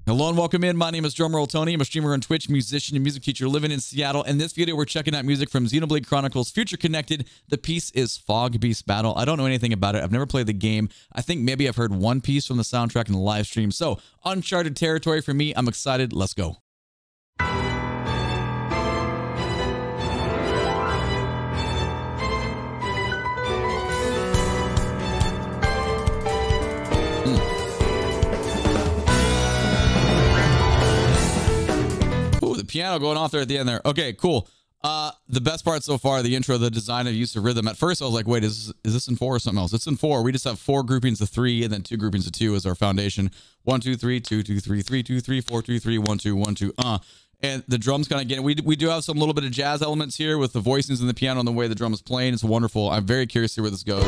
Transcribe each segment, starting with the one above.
Hello and welcome in. My name is Drumroll Tony. I'm a streamer on Twitch, musician and music teacher living in Seattle. In this video, we're checking out music from Xenoblade Chronicles Future Connected. The piece is FogBeast Battle. I don't know anything about it. I've never played the game. I think maybe I've heard one piece from the soundtrack in the live stream. So, uncharted territory for me. I'm excited. Let's go. The piano going off there at the end there. Okay, cool. The best part so far, the intro, the design of use of rhythm. At first I was like, wait, is this in 4 or something else? It's in 4. We just have 4 groupings of 3 and then 2 groupings of 2 as our foundation. 1 2 3 2 2 3 3 2 3 4 2 3 1 2 1 2 and the drums kind of getting, we do have some little bit of jazz elements here with the voicings and the piano and the way the drum is playing. It's wonderful. I'm very curious to see where this goes.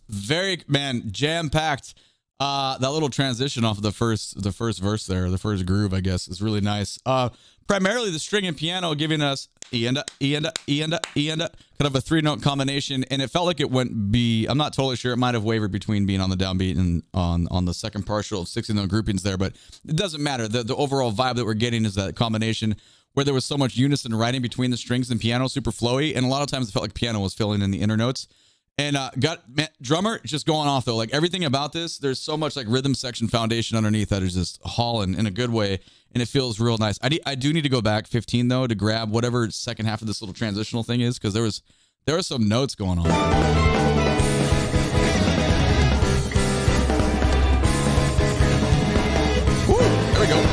Very, man, jam-packed. That little transition off of the first verse there, the first groove, I guess, is really nice. Primarily the string and piano giving us E and a, kind of a 3-note combination, and it felt like it went B. I'm not totally sure. It might have wavered between being on the downbeat and on the second partial of 16-note groupings there, but it doesn't matter. The overall vibe that we're getting is that combination where there was so much unison writing between the strings and piano, super flowy, and a lot of times it felt like piano was filling in the inner notes. And drummer just going off though. Like everything about this, there's so much like rhythm section foundation underneath that is just hauling in a good way, and it feels real nice. I do need to go back 15 though to grab whatever second half of this little transitional thing is, because there was some notes going on. Woo, there we go.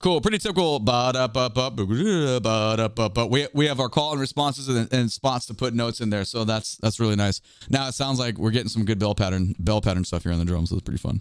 Cool, pretty typical. We have our call and responses and spots to put notes in there, so that's really nice. Now it sounds like we're getting some good bell pattern stuff here on the drums, so it's pretty fun.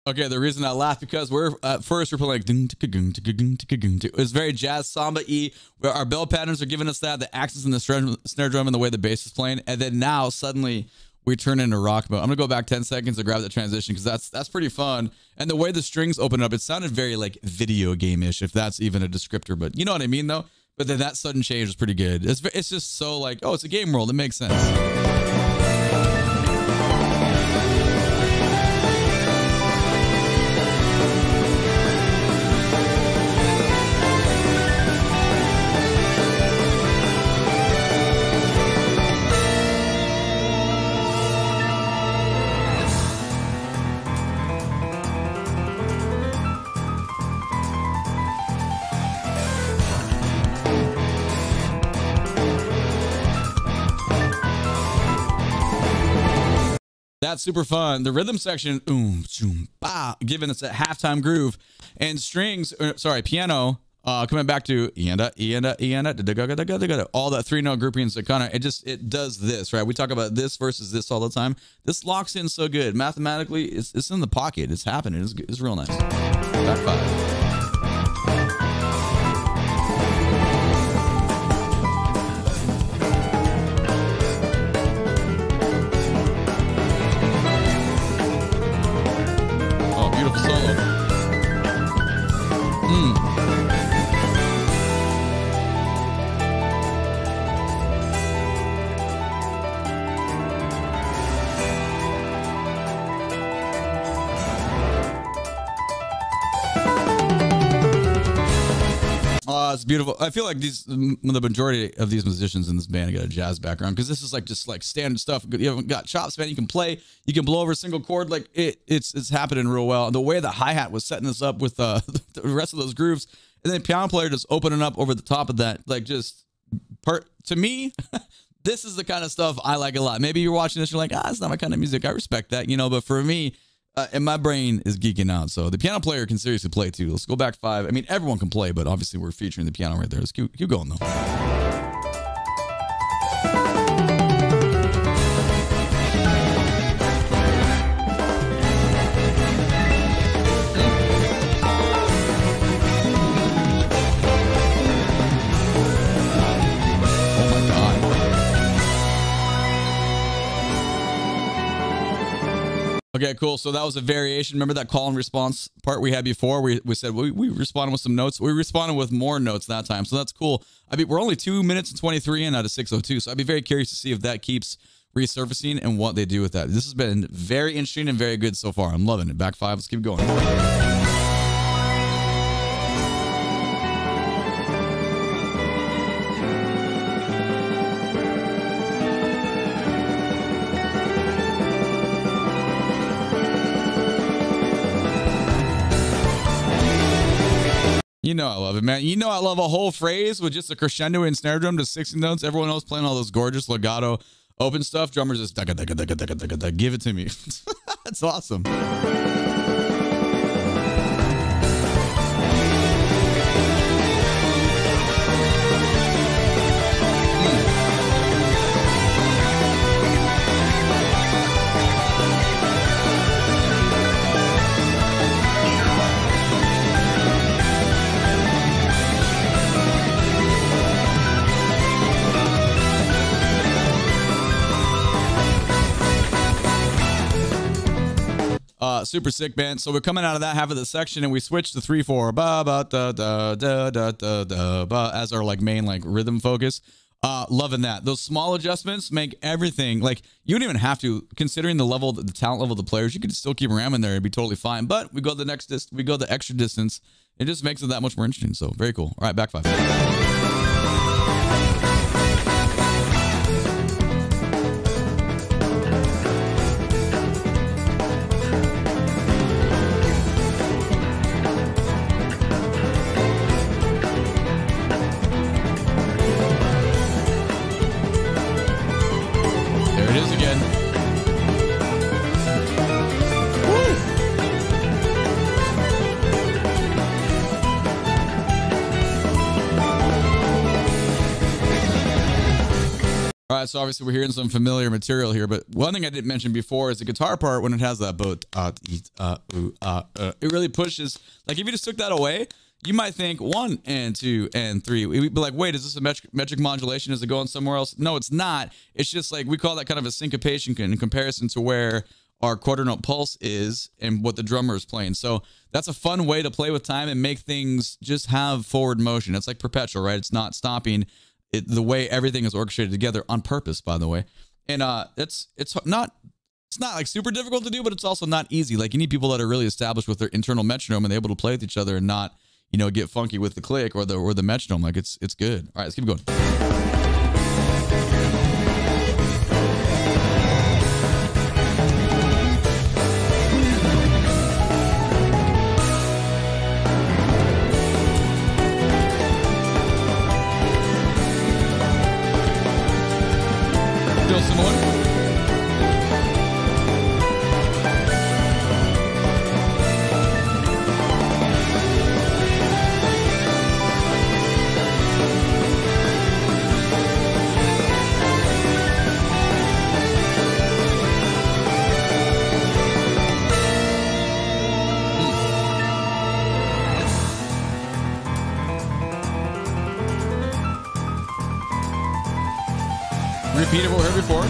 Okay, the reason I laugh because at first we're playing like it's very jazz samba-y, where our bell patterns are giving us that, the axis and the snare drum and the way the bass is playing, and then now suddenly we turn into rock mode. I'm gonna go back 10 seconds to grab that transition because that's pretty fun, and the way the strings open up, it sounded very like video game-ish, if that's even a descriptor, but you know what I mean though. But then that sudden change was pretty good. It's just so like, oh, it's a game world. It makes sense. That's super fun. The rhythm section, giving us a halftime groove, and strings, piano, coming back to all that 3-note groupings. That kind of it does this right. We talk about this versus this all the time. This locks in so good mathematically. It's in the pocket. It's happening. It's real nice. Back 5. it's beautiful. I feel like the majority of these musicians in this band got a jazz background, because this is like just like standard stuff. You haven't got chops, man. You can play, you can blow over a single chord. Like it's happening real well. The way the hi-hat was setting this up with the rest of those grooves, and then piano player just opening up over the top of that, like just to me. This is the kind of stuff I like a lot. Maybe you're watching this, you're like, it's not my kind of music. I respect that, you know. But for me, and my brain is geeking out. So the piano player can seriously play too. Let's go back 5. I mean, everyone can play, but obviously we're featuring the piano right there. Let's keep going though. Okay, cool. So that was a variation. Remember that call and response part we had before? We said we responded with some notes. We responded with more notes that time. So that's cool. I mean, we're only 2 minutes and 23 in out of 602. So I'd be very curious to see if that keeps resurfacing and what they do with that. This has been very interesting and very good so far. I'm loving it. Back 5. Let's keep going. You know I love it, man. You know I love a whole phrase with just a crescendo and snare drum to 60 notes. Everyone else playing all those gorgeous legato open stuff. Drummers just give it to me. That's awesome. Super sick, man. So we're coming out of that half of the section and we switched to 3/4 ba ba da da da da da da ba as our like main like rhythm focus. Loving that. Those small adjustments make everything like you don't even have to, considering the level, the talent level of the players. You could still keep ramming there and be totally fine. But we go the extra distance. It just makes it that much more interesting. So very cool. All right, back 5. All right, so obviously we're hearing some familiar material here, but one thing I didn't mention before is the guitar part when it has that boat. It really pushes. Like if you just took that away, you might think 1 and 2 and 3. We'd be like, wait, is this a metric modulation? Is it going somewhere else? No, it's not. It's just like we call that kind of a syncopation in comparison to where our quarter note pulse is and what the drummer is playing. So that's a fun way to play with time and make things just have forward motion. It's like perpetual, right? It's not stopping. The way everything is orchestrated together on purpose, by the way. And it's not like super difficult to do, but it's also not easy. Like you need people that are really established with their internal metronome and they're able to play with each other and not, you know, get funky with the click or the metronome. Like it's good. All right, let's keep going. Still similar. Repeat of what we heard before.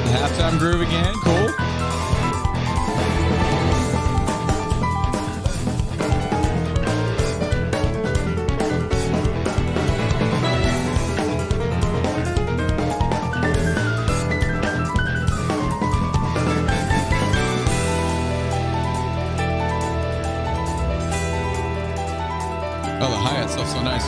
The halftime groove again. Cool. So nice.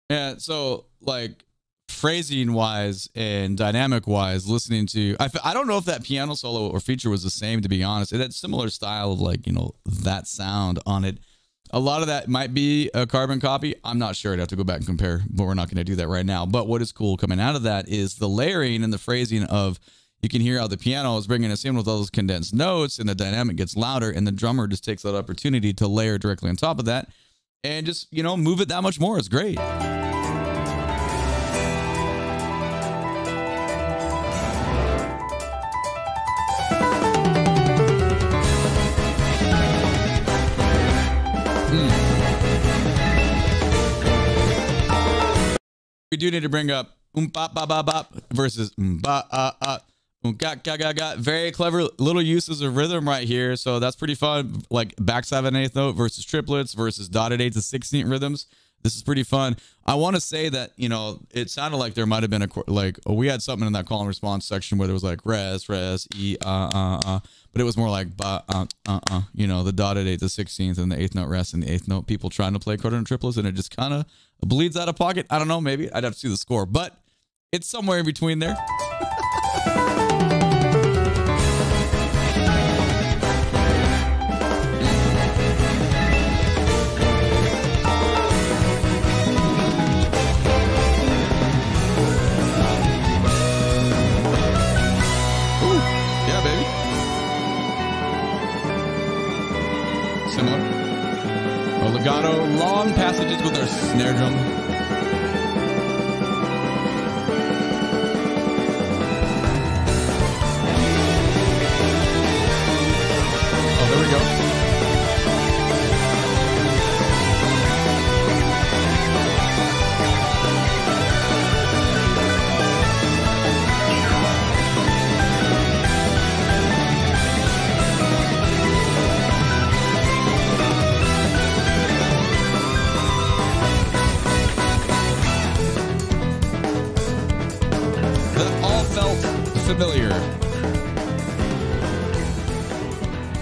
Yeah, so like phrasing wise and dynamic wise, listening to, I don't know if that piano solo or feature was the same, to be honest. It had similar style of like, you know, that sound on it. A lot of that might be a carbon copy. I'm not sure. I'd have to go back and compare, but we're not going to do that right now. But what is cool coming out of that is the layering and the phrasing of, you can hear how the piano is bringing us in with all those condensed notes, and the dynamic gets louder, and the drummer just takes that opportunity to layer directly on top of that and just, you know, move it that much more. It's great. We do need to bring up bop bop bop bop versus ba got ga ga ga. Very clever little uses of rhythm right here, so that's pretty fun. Like back 7/8 note versus triplets versus dotted 8 to 16 rhythms. This is pretty fun. I want to say that, you know, it sounded like there might have been a like, we had something in that call and response section where there was like res e but it was more like ba you know, the dotted 8 to 16th and the 8th note rest and the 8th note people trying to play quarter and triplets, and it just kind of bleeds out of pocket. I don't know, maybe I'd have to see the score, but it's somewhere in between there. Legato, long passages with our snare drum. Oh, there we go. Familiar.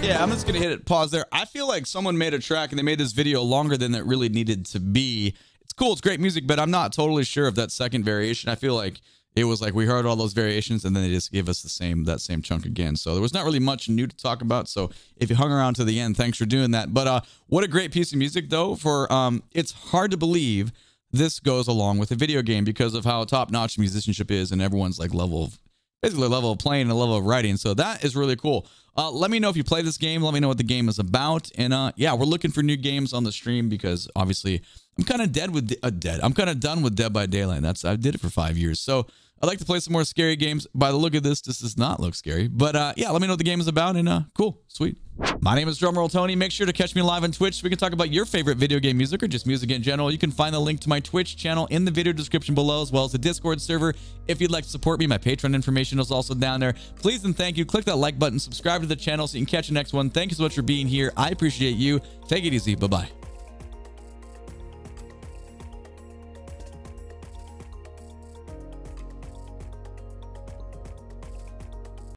Yeah, I'm just gonna hit it pause there. I feel like someone made a track and they made this video longer than it really needed to be. It's cool, it's great music, but I'm not totally sure of that second variation. I feel like it was like we heard all those variations and then they just gave us that same chunk again. So there was not really much new to talk about. So if you hung around to the end, thanks for doing that. But what a great piece of music though. For it's hard to believe this goes along with a video game because of how top-notch musicianship is and everyone's like basically level of playing and a level of writing. So that is really cool. Let me know if you play this game. Let me know what the game is about. And yeah, we're looking for new games on the stream because obviously I'm kind of I'm kind of done with Dead by Daylight. I did it for 5 years. So I'd like to play some more scary games. By the look of this does not look scary. But yeah, let me know what the game is about. And cool, sweet. My name is Drumroll Tony. Make sure to catch me live on Twitch so we can talk about your favorite video game music or just music in general. You can find the link to my Twitch channel in the video description below, as well as the Discord server. If you'd like to support me, my Patreon information is also down there. Please and thank you. Click that like button, subscribe to the channel so you can catch the next one. Thank you so much for being here. I appreciate you. Take it easy. Bye-bye.